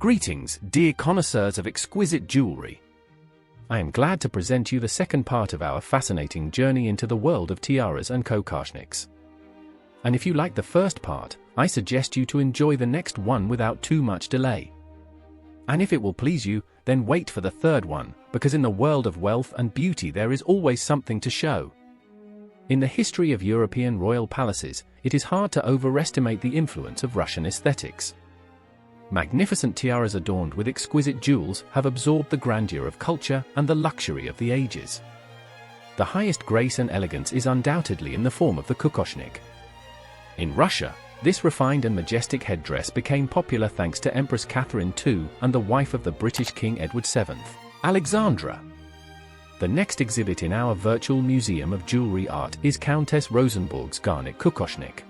Greetings, dear connoisseurs of exquisite jewelry. I am glad to present you the second part of our fascinating journey into the world of tiaras and kokoshniks. And if you like the first part, I suggest you to enjoy the next one without too much delay. And if it will please you, then wait for the third one, because in the world of wealth and beauty there is always something to show. In the history of European royal palaces, it is hard to overestimate the influence of Russian aesthetics. Magnificent tiaras adorned with exquisite jewels have absorbed the grandeur of culture and the luxury of the ages. The highest grace and elegance is undoubtedly in the form of the kokoshnik. In Russia, this refined and majestic headdress became popular thanks to Empress Catherine II and the wife of the British King Edward VII, Alexandra. The next exhibit in our virtual museum of jewelry art is Countess Rosenborg's garnet kokoshnik.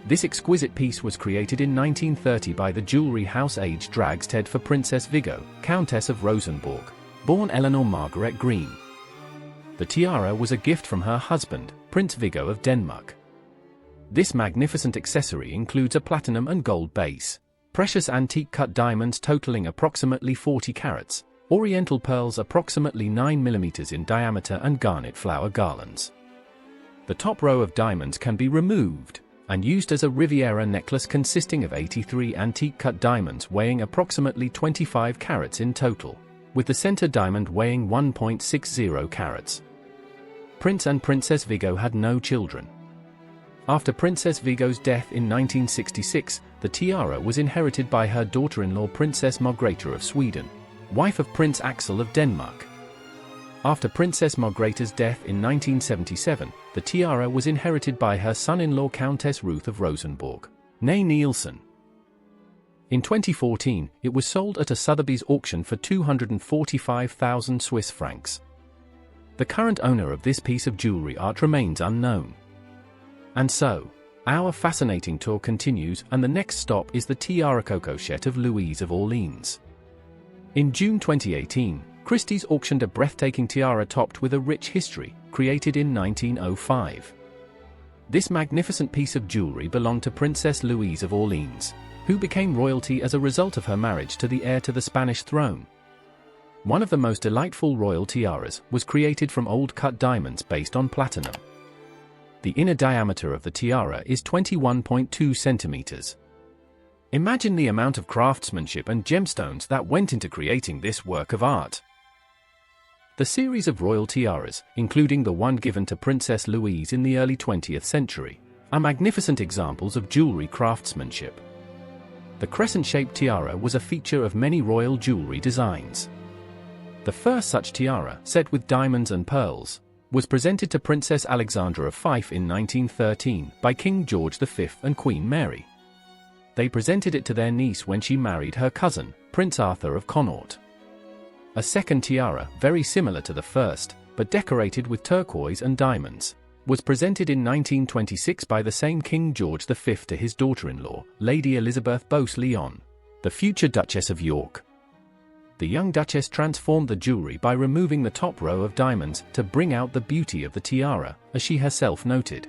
This exquisite piece was created in 1930 by the jewelry house Age Dragstead for Princess Viggo, Countess of Rosenborg, born Eleanor Margaret Green. The tiara was a gift from her husband, Prince Viggo of Denmark. This magnificent accessory includes a platinum and gold base, precious antique cut diamonds totaling approximately 40 carats, oriental pearls approximately 9 mm in diameter and garnet flower garlands. The top row of diamonds can be removed and used as a Riviera necklace consisting of 83 antique cut diamonds weighing approximately 25 carats in total, with the center diamond weighing 1.60 carats. Prince and Princess Viggo had no children. After Princess Viggo's death in 1966, the tiara was inherited by her daughter-in-law Princess Margrethe of Sweden, wife of Prince Axel of Denmark. After Princess Margrethe's death in 1977, the tiara was inherited by her son-in-law Countess Ruth of Rosenborg, née Nielsen. In 2014, it was sold at a Sotheby's auction for 245,000 Swiss francs. The current owner of this piece of jewelry art remains unknown. And so, our fascinating tour continues, and the next stop is the tiara kokoshnik of Louise of Orleans. In June 2018, Christie's auctioned a breathtaking tiara topped with a rich history, created in 1905. This magnificent piece of jewelry belonged to Princess Louise of Orleans, who became royalty as a result of her marriage to the heir to the Spanish throne. One of the most delightful royal tiaras was created from old cut diamonds based on platinum. The inner diameter of the tiara is 21.2 centimeters. Imagine the amount of craftsmanship and gemstones that went into creating this work of art. The series of royal tiaras, including the one given to Princess Louise in the early 20th century, are magnificent examples of jewelry craftsmanship. The crescent-shaped tiara was a feature of many royal jewelry designs. The first such tiara, set with diamonds and pearls, was presented to Princess Alexandra of Fife in 1913 by King George V and Queen Mary. They presented it to their niece when she married her cousin, Prince Arthur of Connaught. A second tiara, very similar to the first, but decorated with turquoise and diamonds, was presented in 1926 by the same King George V to his daughter-in-law, Lady Elizabeth Beauce-Lyon, the future Duchess of York. The young Duchess transformed the jewelry by removing the top row of diamonds to bring out the beauty of the tiara, as she herself noted.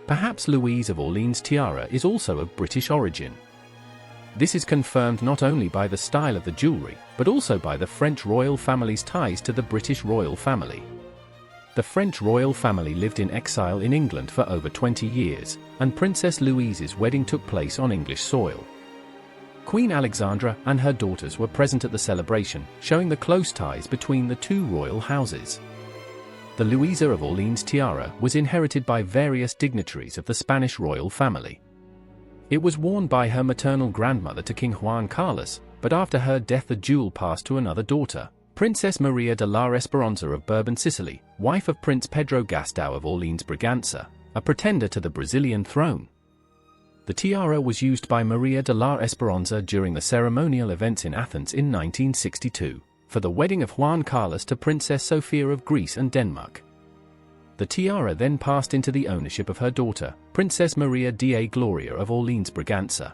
Perhaps Louise of Orleans' tiara is also of British origin. This is confirmed not only by the style of the jewelry, but also by the French royal family's ties to the British royal family. The French royal family lived in exile in England for over 20 years, and Princess Louise's wedding took place on English soil. Queen Alexandra and her daughters were present at the celebration, showing the close ties between the two royal houses. The Louise of Orleans tiara was inherited by various dignitaries of the Spanish royal family. It was worn by her maternal grandmother to King Juan Carlos, but after her death the jewel passed to another daughter, Princess Maria de la Esperanza of Bourbon, Sicily, wife of Prince Pedro Gastão of Orleans-Bragança, a pretender to the Brazilian throne. The tiara was used by Maria de la Esperanza during the ceremonial events in Athens in 1962, for the wedding of Juan Carlos to Princess Sophia of Greece and Denmark. The tiara then passed into the ownership of her daughter, Princess Maria da Glória of Orleans-Bragança.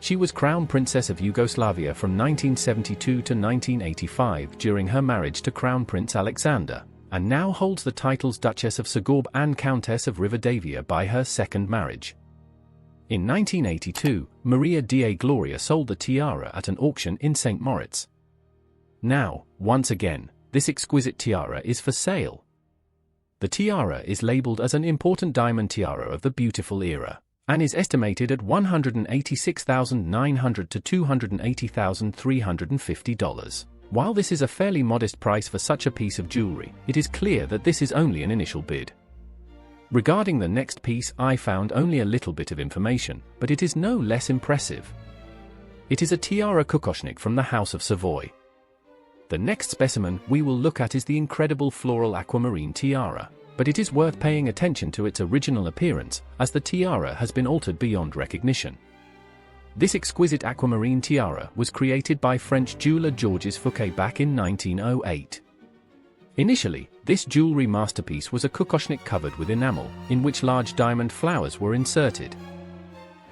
She was Crown Princess of Yugoslavia from 1972 to 1985 during her marriage to Crown Prince Alexander, and now holds the titles Duchess of Segorbe and Countess of Rivadavia by her second marriage. In 1982, Maria da Gloria sold the tiara at an auction in St. Moritz. Now, once again, this exquisite tiara is for sale. The tiara is labeled as an important diamond tiara of the beautiful era, and is estimated at $186,900 to $280,350. While this is a fairly modest price for such a piece of jewelry, it is clear that this is only an initial bid. Regarding the next piece, I found only a little bit of information, but it is no less impressive. It is a tiara kokoshnik from the House of Savoy. The next specimen we will look at is the incredible floral aquamarine tiara, but it is worth paying attention to its original appearance, as the tiara has been altered beyond recognition. This exquisite aquamarine tiara was created by French jeweler Georges Fouquet back in 1908. Initially, this jewelry masterpiece was a kokoshnik covered with enamel, in which large diamond flowers were inserted.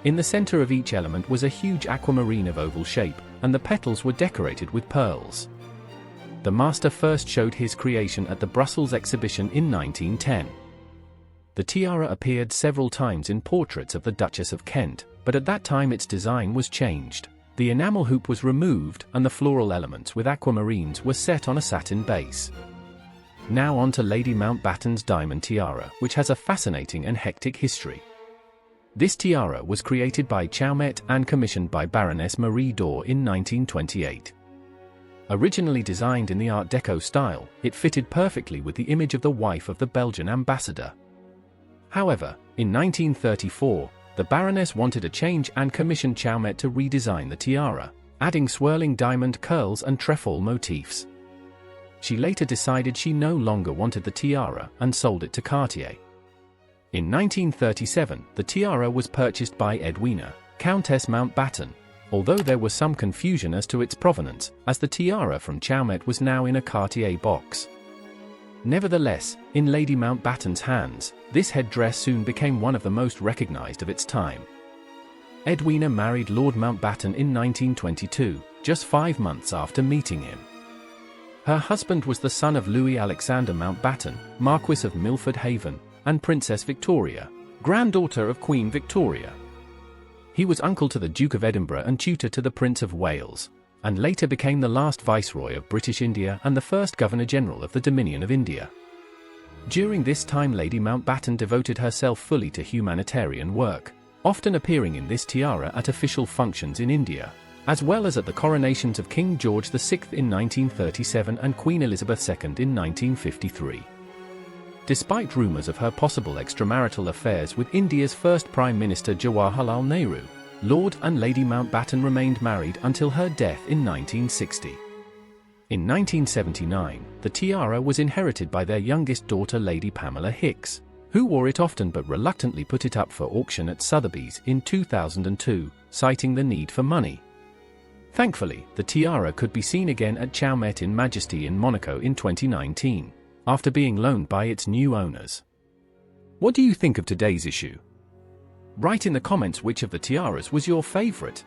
In the center of each element was a huge aquamarine of oval shape, and the petals were decorated with pearls. The master first showed his creation at the Brussels exhibition in 1910. The tiara appeared several times in portraits of the Duchess of Kent, but at that time its design was changed. The enamel hoop was removed, and the floral elements with aquamarines were set on a satin base. Now on to Lady Mountbatten's diamond tiara, which has a fascinating and hectic history. This tiara was created by Chaumet and commissioned by Baroness Marie d'Or in 1928. Originally designed in the Art Deco style, it fitted perfectly with the image of the wife of the Belgian ambassador. However, in 1934, the Baroness wanted a change and commissioned Chaumet to redesign the tiara, adding swirling diamond curls and trefoil motifs. She later decided she no longer wanted the tiara and sold it to Cartier. In 1937, the tiara was purchased by Edwina, Countess Mountbatten, although there was some confusion as to its provenance, as the tiara from Chaumet was now in a Cartier box. Nevertheless, in Lady Mountbatten's hands, this headdress soon became one of the most recognized of its time. Edwina married Lord Mountbatten in 1922, just 5 months after meeting him. Her husband was the son of Louis Alexander Mountbatten, Marquis of Milford Haven, and Princess Victoria, granddaughter of Queen Victoria. He was uncle to the Duke of Edinburgh and tutor to the Prince of Wales, and later became the last Viceroy of British India and the first Governor-General of the Dominion of India. During this time Lady Mountbatten devoted herself fully to humanitarian work, often appearing in this tiara at official functions in India, as well as at the coronations of King George VI in 1937 and Queen Elizabeth II in 1953. Despite rumors of her possible extramarital affairs with India's first Prime Minister Jawaharlal Nehru, Lord and Lady Mountbatten remained married until her death in 1960. In 1979, the tiara was inherited by their youngest daughter Lady Pamela Hicks, who wore it often but reluctantly put it up for auction at Sotheby's in 2002, citing the need for money. Thankfully, the tiara could be seen again at Chaumet in Majesty in Monaco in 2019, after being loaned by its new owners. What do you think of today's issue? Write in the comments which of the tiaras was your favorite.